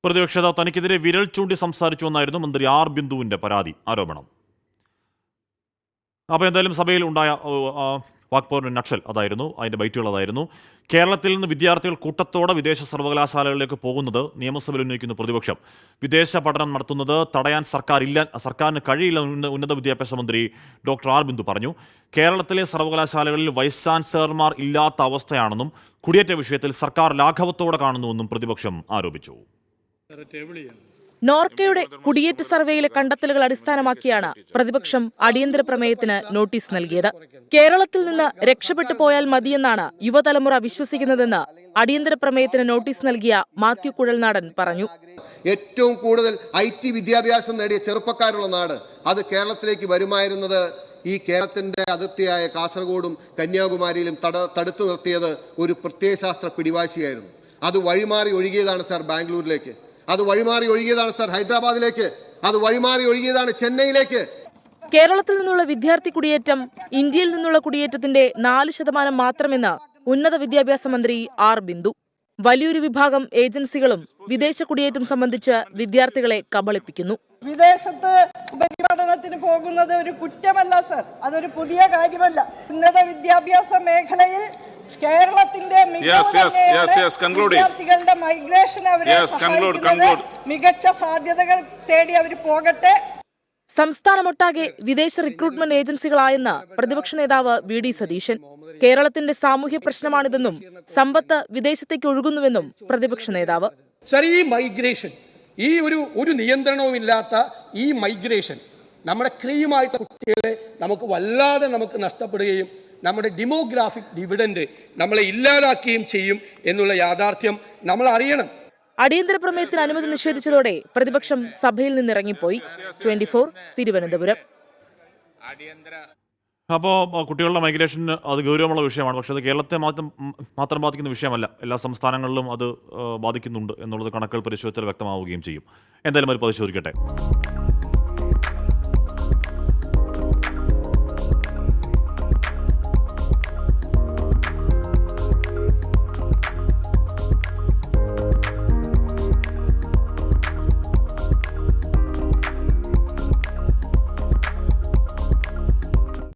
പ്രതിപക്ഷ നേതാവ് തനിക്കെതിരെ വിരൽ ചൂണ്ടി സംസാരിച്ചുവെന്നായിരുന്നു മന്ത്രി ആർ ബിന്ദുവിന്റെ ആരോപണം. അപ്പോൾ എന്തായാലും സഭയിൽ ഉണ്ടായ വാക്പോരിന്റെ നക്ഷൽ അതായിരുന്നു, അതിന്റെ ബൈറ്റുകൾ അതായിരുന്നു. കേരളത്തിൽ നിന്ന് വിദ്യാർത്ഥികൾ കൂട്ടത്തോടെ വിദേശ സർവകലാശാലകളിലേക്ക് പോകുന്നത് നിയമസഭയിൽ ഉന്നയിക്കുന്ന പ്രതിപക്ഷം. വിദേശ പഠനം നടത്തുന്നത് തടയാൻ സർക്കാരിന് കഴിയില്ല ഉന്നത വിദ്യാഭ്യാസ മന്ത്രി ഡോക്ടർ ആർ ബിന്ദു പറഞ്ഞു. കേരളത്തിലെ സർവകലാശാലകളിൽ വൈസ് ചാൻസലർമാർ ഇല്ലാത്ത അവസ്ഥയാണെന്നും കുടിയേറ്റ വിഷയത്തിൽ സർക്കാർ ലാഘവത്തോടെ കാണുന്നുവെന്നും പ്രതിപക്ഷം ആരോപിച്ചു. നോർക്കയുടെ കുടിയേറ്റ സർവേയിലെ കണ്ടെത്തലുകൾ അടിസ്ഥാനമാക്കിയാണ് പ്രതിപക്ഷം അടിയന്തര പ്രമേയത്തിന് നോട്ടീസ് നൽകിയത്. കേരളത്തിൽ നിന്ന് രക്ഷപ്പെട്ടു പോയാൽ മതിയെന്നാണ് യുവതലമുറ വിശ്വസിക്കുന്നതെന്ന് അടിയന്തര പ്രമേയത്തിന് നോട്ടീസ് നൽകിയ മാത്യു കുഴൽനാടൻ പറഞ്ഞു. ഏറ്റവും കൂടുതൽ IT വിദ്യാഭ്യാസം നേടിയ ചെറുപ്പക്കാരുള്ള നാട് അത് കേരളത്തിലേക്ക് വരുമായിരുന്നത് ഈ കേരളത്തിന്റെ അതിർത്തിയായ കാസർഗോഡും കന്യാകുമാരിയിലും തടുത്തു നിർത്തിയത് ഒരു പ്രത്യയശാസ്ത്ര പിടിവാശിയായിരുന്നു. അത് വഴിമാറി ഒഴുകിയതാണ് സാർ ബാംഗ്ലൂരിലേക്ക്, അത് വഴിമാറി ഒഴുകിയതാണ് സാർ ഹൈദരാബാദിലേക്ക്, അത് വഴിമാറി ഒഴുകിയതാണ് ചെന്നൈയിലേക്ക്. കേരളത്തിൽ നിന്നുള്ള വിദ്യാർത്ഥി കുടിയേറ്റം ഇന്ത്യയിൽ നിന്നുള്ള കുടിയേറ്റത്തിന്റെ 4% മാത്രമെന്ന് ഉന്നത വിദ്യാഭ്യാസ മന്ത്രി ആർ ബിന്ദു. വലിയൊരു വിഭാഗം ഏജൻസികളും വിദേശ കുടിയേറ്റം സംബന്ധിച്ച് വിദ്യാർത്ഥികളെ കബളിപ്പിക്കുന്നു. വിദേശത്ത് ഉപരിപഠനത്തിന് പോകുന്നത് ഒരു കുറ്റമല്ല സർ, അതൊരു പുതിയ കാര്യമല്ല. ഉന്നത വിദ്യാഭ്യാസ മേഖലയിൽ കേരളത്തിന്റെ വിദ്യാർത്ഥികളുടെ മൈഗ്രേഷൻ അവരെ മികച്ച സാധ്യതകൾ തേടി അവർ പോകട്ടെ. സംസ്ഥാനമൊട്ടാകെ വിദേശ റിക്രൂട്ട്മെന്റ് ഏജൻസികളായെന്ന് പ്രതിപക്ഷ നേതാവ് VD സതീശൻ. കേരളത്തിന്റെ സാമൂഹ്യ പ്രശ്നമാണിതെന്നും സമ്പത്ത് വിദേശത്തേക്ക് ഒഴുകുന്നുവെന്നും പ്രതിപക്ഷ നേതാവ്. സർ, ഈ മൈഗ്രേഷൻ, ഈ ഒരു നിയന്ത്രണവുമില്ലാത്ത ഈ മൈഗ്രേഷൻ നമ്മുടെ ക്രീമായിട്ട് കുട്ടികളെ നമുക്ക് വല്ലാതെ നഷ്ടപ്പെടുകയും നമ്മുടെ ഡെമോഗ്രാഫിക് ഡിവിഡൻഡ് നമ്മളെ ഇല്ലാതാക്കുകയും ചെയ്യും എന്നുള്ള യാഥാർത്ഥ്യം നമ്മൾ അറിയണം. അടിയന്തര പ്രമേയത്തിന് അനുമതി നിഷേധിച്ചതോടെ പ്രതിപക്ഷം സഭയിൽ നിന്നിറങ്ങിപ്പോയി. 24 തിരുവനന്തപുരം. അപ്പോൾ കുട്ടികളുടെ മൈഗ്രേഷൻ അത് ഗൗരവമുള്ള വിഷയമാണ്. പക്ഷേ അത് കേരളത്തെ മാത്രം ബാധിക്കുന്ന വിഷയമല്ല, എല്ലാ സംസ്ഥാനങ്ങളിലും അത് ബാധിക്കുന്നുണ്ട് എന്നുള്ളത് കണക്കുകൾ പരിശോധിച്ചാൽ വ്യക്തമാവുകയും ചെയ്യും. എന്തായാലും അവർ പരിശോധിക്കട്ടെ.